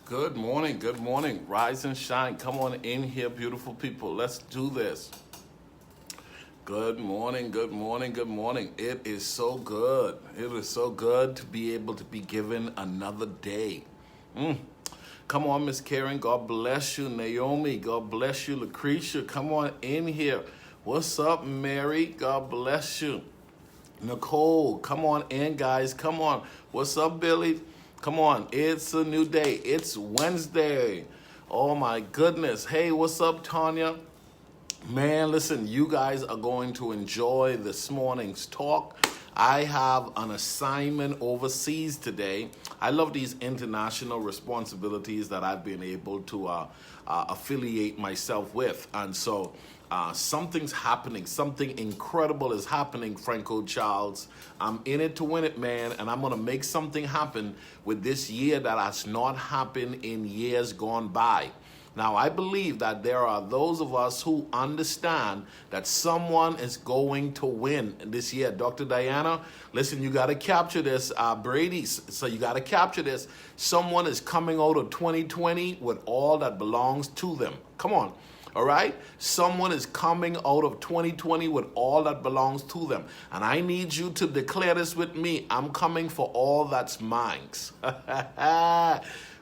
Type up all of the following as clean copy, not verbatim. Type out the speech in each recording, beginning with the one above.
Good morning, good morning. Rise and shine. Come on in here, beautiful people. Let's do this. Good morning, good morning, good morning. It is so good. It is so good to be able to be given another day. Come on, Miss Karen. God bless you. Naomi, God bless you. Lucretia, come on in here. What's up, Mary? God bless you. Nicole, come on in, guys. Come on. What's up, Billy? Come on. It's a new day. It's Wednesday. Oh, my goodness. Hey, what's up, Tanya? Man, listen, you guys are going to enjoy this morning's talk. I have an assignment overseas today. I love these international responsibilities that I've been able to affiliate myself with. And so something's happening. Something incredible is happening, Franco Charles. I'm in it to win it, man. And I'm going to make something happen with this year that has not happened in years gone by. Now, I believe that there are those of us who understand that someone is going to win this year. Dr. Diana, listen, you got to capture this. Brady, so you got to capture this. Someone is coming out of 2020 with all that belongs to them. Come on. All right? Someone is coming out of 2020 with all that belongs to them. And I need you to declare this with me. I'm coming for all that's mine.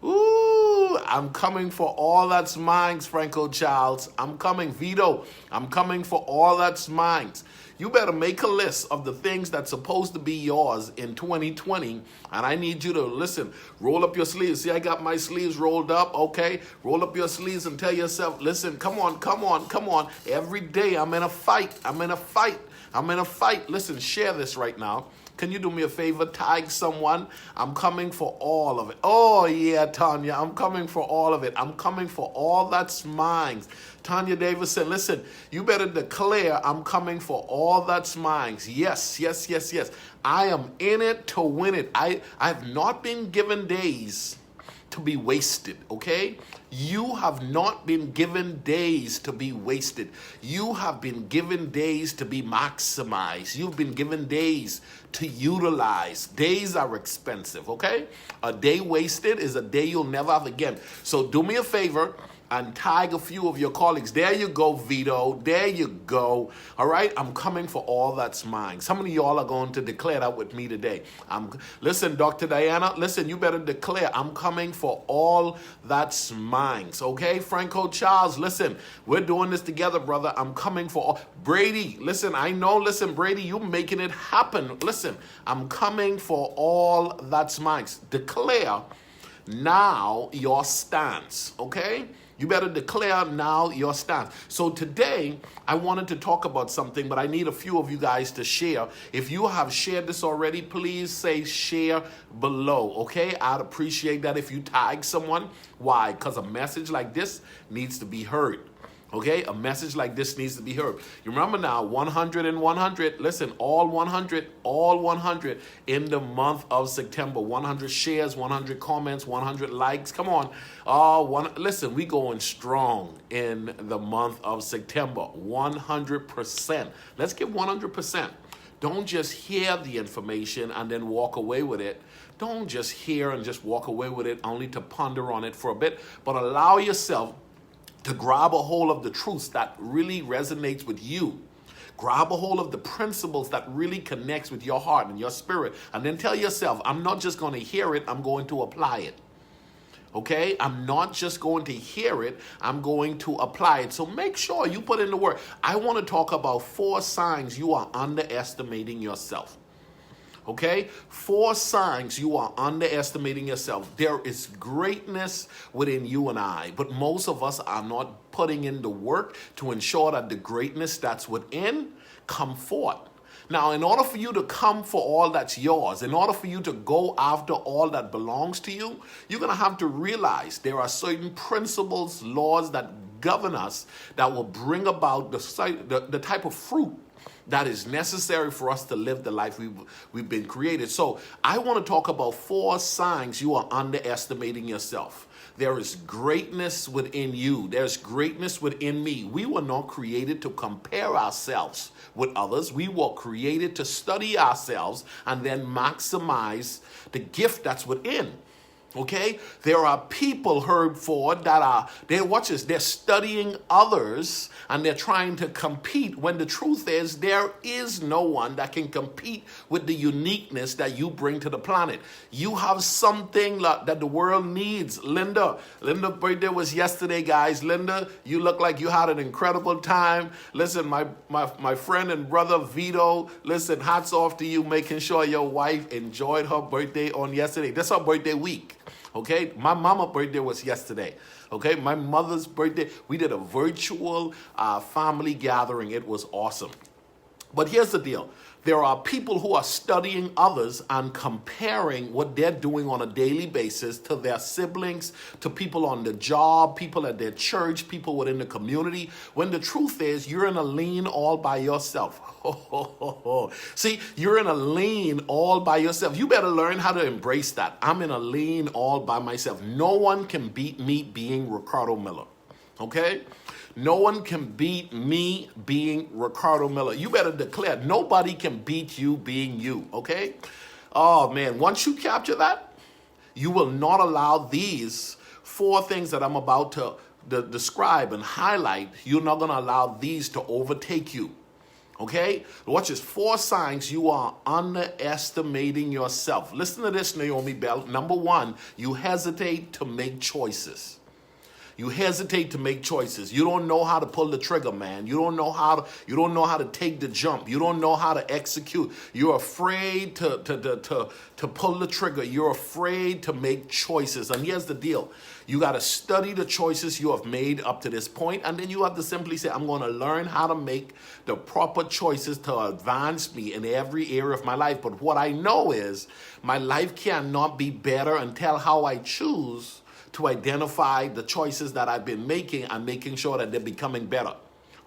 Ooh, I'm coming for all that's mine, Franco Childs. I'm coming, Vito. I'm coming for all that's mine. You better make a list of the things that's supposed to be yours in 2020. And I need you to listen, roll up your sleeves. See, I got my sleeves rolled up. Okay. Roll up your sleeves and tell yourself, listen, come on, come on, come on. Every day I'm in a fight. I'm in a fight. I'm in a fight. Listen, share this right now. Can you do me a favor? Tag someone. I'm coming for all of it. Oh, yeah, Tanya. I'm coming for all of it. I'm coming for all that's mine. Tanya Davison, listen, you better declare I'm coming for all that's mine. Yes, yes, yes, yes. I am in it to win it. I've not been given days to be wasted, okay? You have not been given days to be wasted. You have been given days to be maximized. You've been given days to utilize. Days are expensive, okay? A day wasted is a day you'll never have again. So do me a favor and tag a few of your colleagues. There you go, Vito. There you go. All right? I'm coming for all that's mine. Some of y'all are going to declare that with me today. Listen, Dr. Diana, listen, you better declare I'm coming for all that's mine. Okay? Franco Charles, listen, we're doing this together, brother. I'm coming for all. Brady, listen, I know, listen, Brady, you making it happen. Listen, I'm coming for all that's mine. Declare now your stance, okay? You better declare now your stance. So today, I wanted to talk about something, but I need a few of you guys to share. If you have shared this already, please say share below, okay? I'd appreciate that if you tag someone. Why? Because a message like this needs to be heard. Okay, a message like this needs to be heard. You remember now, 100 and 100. Listen, all 100 in the month of September. 100 shares, 100 comments, 100 likes. Come on. Listen, we going strong in the month of September. 100%. Let's get 100%. Don't just hear the information and then walk away with it. Don't just hear and just walk away with it only to ponder on it for a bit, but allow yourself to grab a hold of the truths that really resonates with you. Grab a hold of the principles that really connects with your heart and your spirit. And then tell yourself, I'm not just going to hear it, I'm going to apply it. Okay? I'm not just going to hear it, I'm going to apply it. So make sure you put in the work. I want to talk about 4 signs you are underestimating yourself. Okay? 4 signs you are underestimating yourself. There is greatness within you and I, but most of us are not putting in the work to ensure that the greatness that's within come forth. Now, in order for you to come for all that's yours, in order for you to go after all that belongs to you, you're going to have to realize there are certain principles, laws that govern us that will bring about the type of fruit that is necessary for us to live the life we've been created. So I want to talk about 4 signs you are underestimating yourself. There is greatness within you. There's greatness within me. We were not created to compare ourselves with others. We were created to study ourselves and then maximize the gift that's within. Okay, there are people, Herb Ford, that they're studying others and they're trying to compete when the truth is there is no one that can compete with the uniqueness that you bring to the planet. You have something that the world needs. Linda's birthday was yesterday, guys. Linda, you look like you had an incredible time. Listen, my friend and brother Vito, listen, hats off to you making sure your wife enjoyed her birthday on yesterday. That's her birthday week. Okay, my mama's birthday was yesterday. Okay, my mother's birthday, we did a virtual family gathering. It was awesome. But here's the deal. There are people who are studying others and comparing what they're doing on a daily basis to their siblings, to people on the job, people at their church, people within the community, when the truth is you're in a lane all by yourself. See, you're in a lane all by yourself. You better learn how to embrace that. I'm in a lane all by myself. No one can beat me being Ricardo Miller. Okay? No one can beat me being Ricardo Miller. You better declare, nobody can beat you being you, okay? Oh, man, once you capture that, you will not allow these 4 things that I'm about to describe and highlight. You're not going to allow these to overtake you, okay? Watch this. 4 signs you are underestimating yourself. Listen to this, Naomi Bell. Number 1, you hesitate to make choices. You hesitate to make choices. You don't know how to pull the trigger, man. You don't know how to take the jump. You don't know how to execute. You're afraid to pull the trigger. You're afraid to make choices. And here's the deal. You got to study the choices you have made up to this point, and then you have to simply say, I'm going to learn how to make the proper choices to advance me in every area of my life. But what I know is my life cannot be better until how I choose to identify the choices that I've been making and making sure that they're becoming better.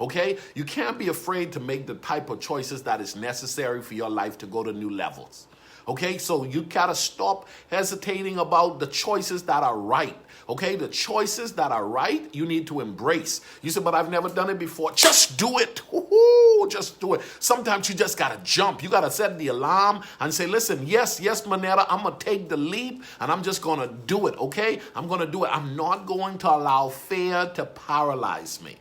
Okay? You can't be afraid to make the type of choices that is necessary for your life to go to new levels. Okay? So you gotta stop hesitating about the choices that are right. Okay? The choices that are right, you need to embrace. You say, but I've never done it before. Just do it. Woo-hoo, just do it. Sometimes you just gotta jump. You gotta set the alarm and say, listen, yes, Manetta, I'm gonna take the leap and I'm just gonna do it. Okay? I'm gonna do it. I'm not going to allow fear to paralyze me.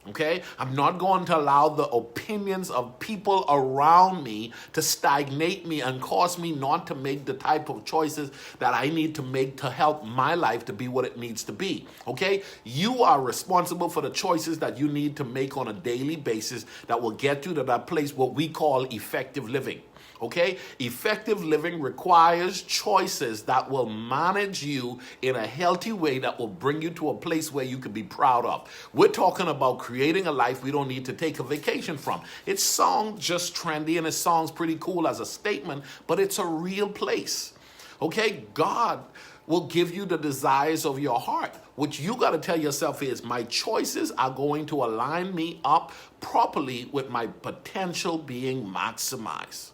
Okay? I'm not going to allow the opinions of people around me to stagnate me and cause me not to make the type of choices that I need to make to help my life to be what it needs to be. Okay? You are responsible for the choices that you need to make on a daily basis that will get you to that place what we call effective living. Okay? Effective living requires choices that will manage you in a healthy way that will bring you to a place where you can be proud of. We're talking about creating a life we don't need to take a vacation from. It sounds just trendy and it sounds pretty cool as a statement, but it's a real place. Okay? God will give you the desires of your heart. What you got to tell yourself is, my choices are going to align me up properly with my potential being maximized.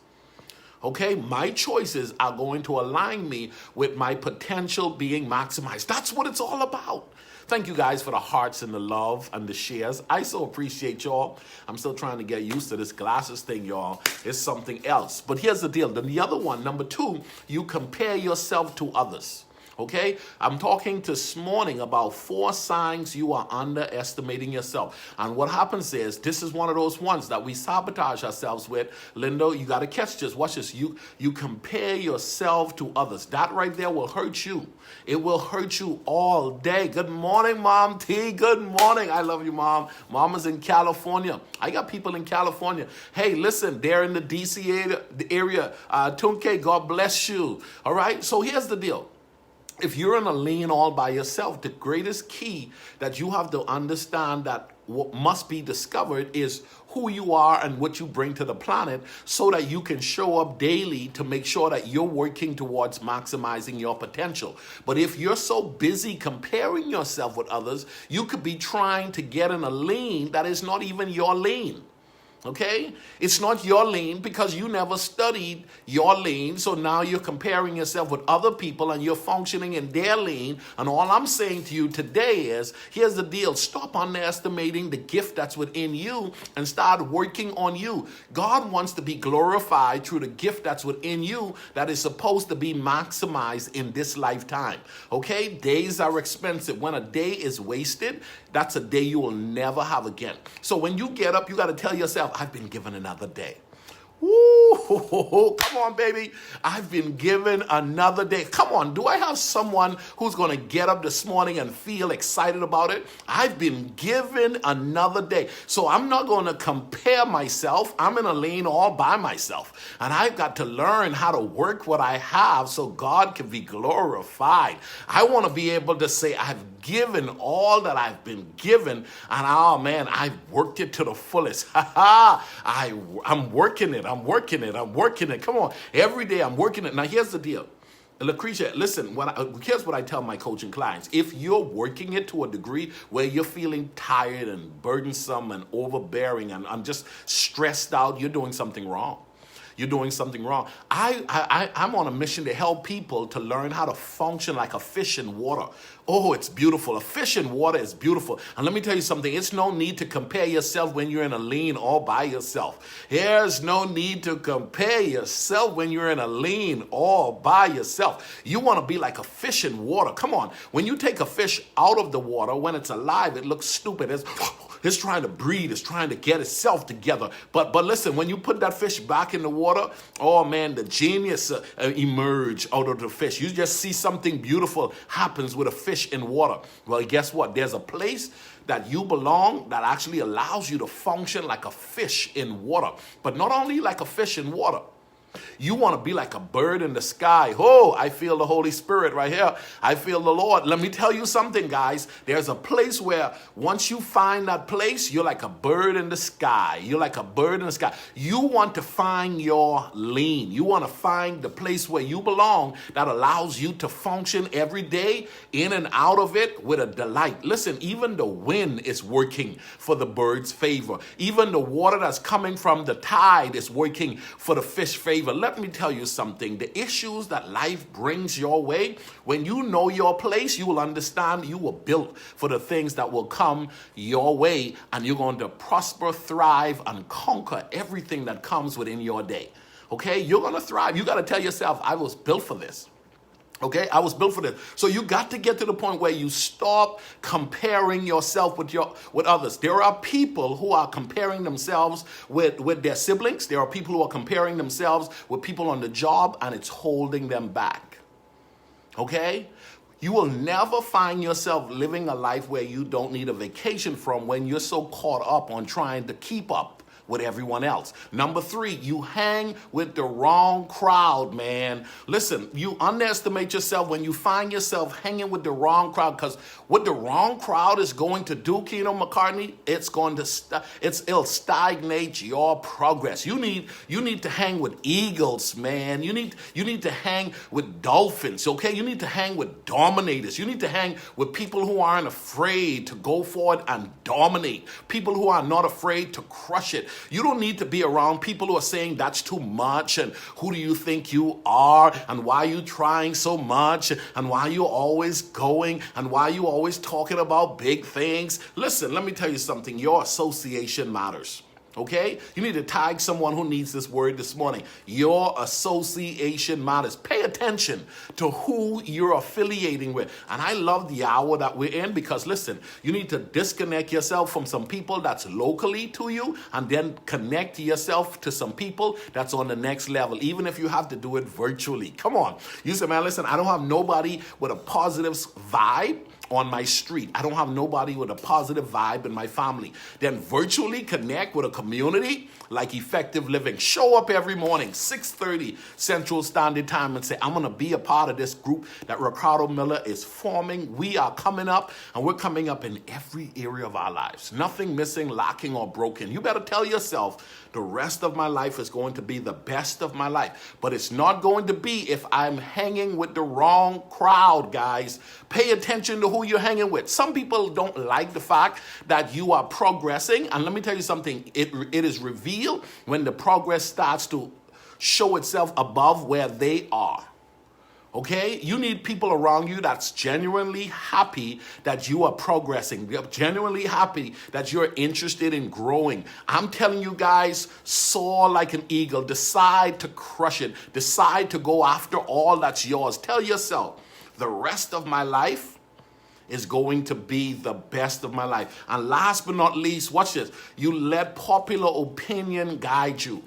Okay, my choices are going to align me with my potential being maximized. That's what it's all about. Thank you guys for the hearts and the love and the shares. I so appreciate y'all. I'm still trying to get used to this glasses thing, y'all. It's something else. But here's the deal. Then the other one, number 2, you compare yourself to others. Okay, I'm talking this morning about 4 signs you are underestimating yourself. And what happens is, this is one of those ones that we sabotage ourselves with. Lindo, you got to catch this. Watch this. You compare yourself to others. That right there will hurt you. It will hurt you all day. Good morning, Mom T. Good morning. I love you, Mom. Mama's in California. I got people in California. Hey, listen, they're in the DC area. Tunke, God bless you. All right, so here's the deal. If you're in a lane all by yourself, the greatest key that you have to understand that what must be discovered is who you are and what you bring to the planet, so that you can show up daily to make sure that you're working towards maximizing your potential. But if you're so busy comparing yourself with others, you could be trying to get in a lane that is not even your lane. Okay? It's not your lane because you never studied your lane. So now you're comparing yourself with other people and you're functioning in their lane. And all I'm saying to you today is, here's the deal. Stop underestimating the gift that's within you and start working on you. God wants to be glorified through the gift that's within you that is supposed to be maximized in this lifetime. Okay? Days are expensive. When a day is wasted, that's a day you will never have again. So when you get up, you got to tell yourself, I've been given another day. Woo! Come on, baby. I've been given another day. Come on. Do I have someone who's going to get up this morning and feel excited about it? I've been given another day. So I'm not going to compare myself. I'm in a lane all by myself. And I've got to learn how to work what I have so God can be glorified. I want to be able to say, I've given all that I've been given. And oh man, I've worked it to the fullest. I'm working it. I'm working it. Come on. Every day I'm working it. Now, here's the deal. Lucretia, listen, here's what I tell my coaching clients. If you're working it to a degree where you're feeling tired and burdensome and overbearing and I'm just stressed out, you're doing something wrong. You're doing something wrong. I'm on a mission to help people to learn how to function like a fish in water. Oh, it's beautiful. A fish in water is beautiful. And let me tell you something. It's no need to compare yourself when you're in a lane all by yourself. There's no need to compare yourself when you're in a lane all by yourself. You want to be like a fish in water. Come on. When you take a fish out of the water, when it's alive, it looks stupid. It's trying to breathe. It's trying to get itself together. But listen, when you put that fish back in the water, oh man, the genius emerge out of the fish. You just see something beautiful happens with a fish in water. Well, guess what? There's a place that you belong that actually allows you to function like a fish in water. But not only like a fish in water. You want to be like a bird in the sky. Oh, I feel the Holy Spirit right here. I feel the Lord. Let me tell you something, guys. There's a place where once you find that place, you're like a bird in the sky. You're like a bird in the sky. You want to find your lane. You want to find the place where you belong that allows you to function every day in and out of it with a delight. Listen, even the wind is working for the bird's favor. Even the water that's coming from the tide is working for the fish favor. Let me tell you something. The issues that life brings your way, when you know your place, you will understand you were built for the things that will come your way, and you're going to prosper, thrive, and conquer everything that comes within your day. Okay? You're going to thrive. You got to tell yourself, I was built for this. Okay, I was built for this. So you got to get to the point where you stop comparing yourself with others. There are people who are comparing themselves with their siblings. There are people who are comparing themselves with people on the job, and it's holding them back. Okay? You will never find yourself living a life where you don't need a vacation from when you're so caught up on trying to keep up with everyone else. Number 3, you hang with the wrong crowd, man. Listen, you underestimate yourself when you find yourself hanging with the wrong crowd, because what the wrong crowd is going to do, Keno McCartney, it'll stagnate your progress. You need to hang with eagles, man. You need to hang with dolphins, okay? You need to hang with dominators. You need to hang with people who aren't afraid to go forward and dominate. People who are not afraid to crush it. You don't need to be around people who are saying that's too much and who do you think you are and why are you trying so much and why are you always going and why are you always talking about big things. Listen, let me tell you something. Your association matters. Okay? You need to tag someone who needs this word this morning. Your association matters. Pay attention to who you're affiliating with. And I love the hour that we're in because, listen, you need to disconnect yourself from some people that's locally to you and then connect yourself to some people that's on the next level, even if you have to do it virtually. Come on. You say, man, listen, I don't have nobody with a positive vibe on my street. I don't have nobody with a positive vibe in my family. Then virtually connect with a community like Effective Living. Show up every morning, 6:30 Central Standard Time and say, I'm going to be a part of this group that Ricardo Miller is forming. We are coming up and we're coming up in every area of our lives. Nothing missing, lacking, or broken. You better tell yourself The rest of my life is going to be the best of my life. But it's not going to be if I'm hanging with the wrong crowd, guys. Pay attention to who you're hanging with. Some people don't like the fact that you are progressing. And let me tell you something. It is revealed when the progress starts to show itself above where they are. Okay? You need people around you that's genuinely happy that you are progressing. They're genuinely happy that you're interested in growing. I'm telling you guys, soar like an eagle. Decide to crush it. Decide to go after all that's yours. Tell yourself, the rest of my life is going to be the best of my life. And last but not least, watch this. You let popular opinion guide you.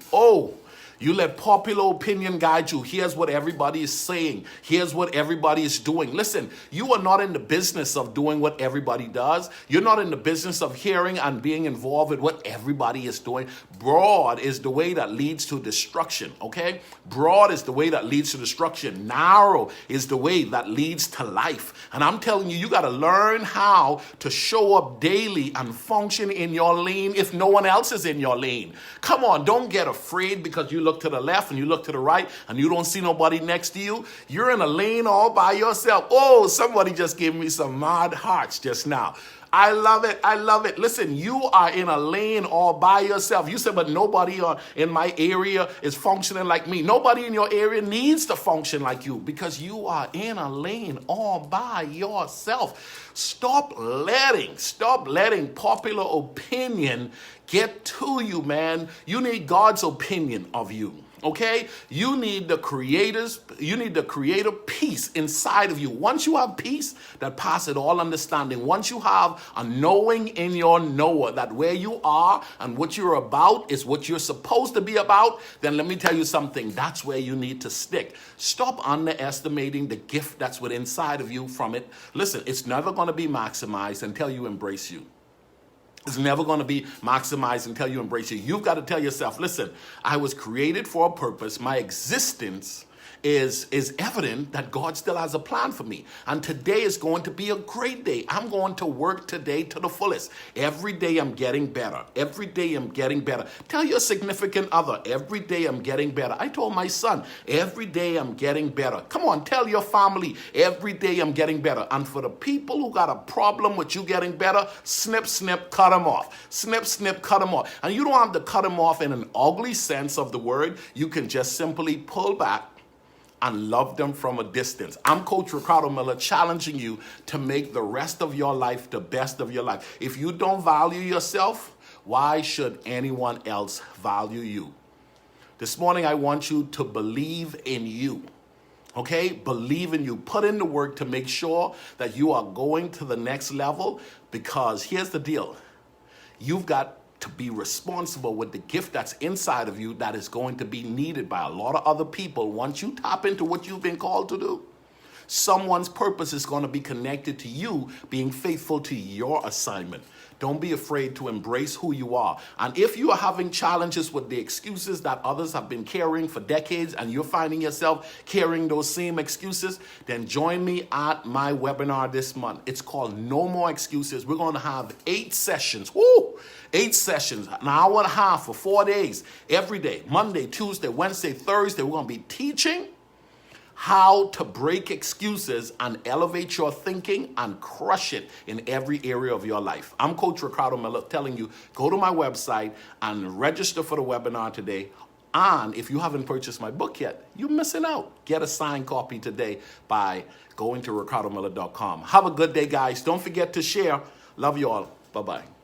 You let popular opinion guide you. Here's what everybody is saying. Here's what everybody is doing. Listen, you are not in the business of doing what everybody does. You're not in the business of hearing and being involved with what everybody is doing. Broad is the way that leads to destruction, okay? Broad is the way that leads to destruction. Narrow is the way that leads to life. And I'm telling you, you got to learn how to show up daily and function in your lane if no one else is in your lane. Come on, don't get afraid because you look to the left and you look to the right and you don't see nobody next to you. You're in a lane all by yourself. Oh, somebody just gave me some mad hearts just now. I love it. I love it. Listen, you are in a lane all by yourself. You said, but nobody in my area is functioning like me. Nobody in your area needs to function like you because you are in a lane all by yourself. Stop letting popular opinion get to you, man. You need God's opinion of you. Okay? You need the creator peace inside of you. Once you have peace that passeth all understanding, once you have a knowing in your knower that where you are and what you're about is what you're supposed to be about, then let me tell you something. That's where you need to stick. Stop underestimating the gift that's within inside of you from it. Listen, it's never going to be maximized until you embrace you. It's never going to be maximized until you embrace it. You've got to tell yourself, listen, I was created for a purpose. My existence is evident that God still has a plan for me. And today is going to be a great day. I'm going to work today to the fullest. Every day I'm getting better. Every day I'm getting better. Tell your significant other, every day I'm getting better. I told my son, every day I'm getting better. Come on, tell your family, every day I'm getting better. And for the people who got a problem with you getting better, snip, snip, cut them off. Snip, snip, cut them off. And you don't have to cut them off in an ugly sense of the word. You can just simply pull back and love them from a distance. I'm Coach Ricardo Miller, challenging you to make the rest of your life the best of your life. If you don't value yourself, why should anyone else value you? This morning, I want you to believe in you. Okay? Believe in you. Put in the work to make sure that you are going to the next level, because here's the deal. You've got to be responsible with the gift that's inside of you that is going to be needed by a lot of other people. Once you tap into what you've been called to do, someone's purpose is going to be connected to you being faithful to your assignment. Don't be afraid to embrace who you are. And if you are having challenges with the excuses that others have been carrying for decades and you're finding yourself carrying those same excuses, then join me at my webinar this month. It's called No More Excuses. We're going to have 8 sessions. 8 sessions, an hour and a half for 4 days, every day, Monday, Tuesday, Wednesday, Thursday. We're going to be teaching how to break excuses and elevate your thinking and crush it in every area of your life. I'm Coach Ricardo Miller telling you, go to my website and register for the webinar today. And if you haven't purchased my book yet, you're missing out. Get a signed copy today by going to ricardomiller.com. Have a good day, guys. Don't forget to share. Love you all. Bye-bye.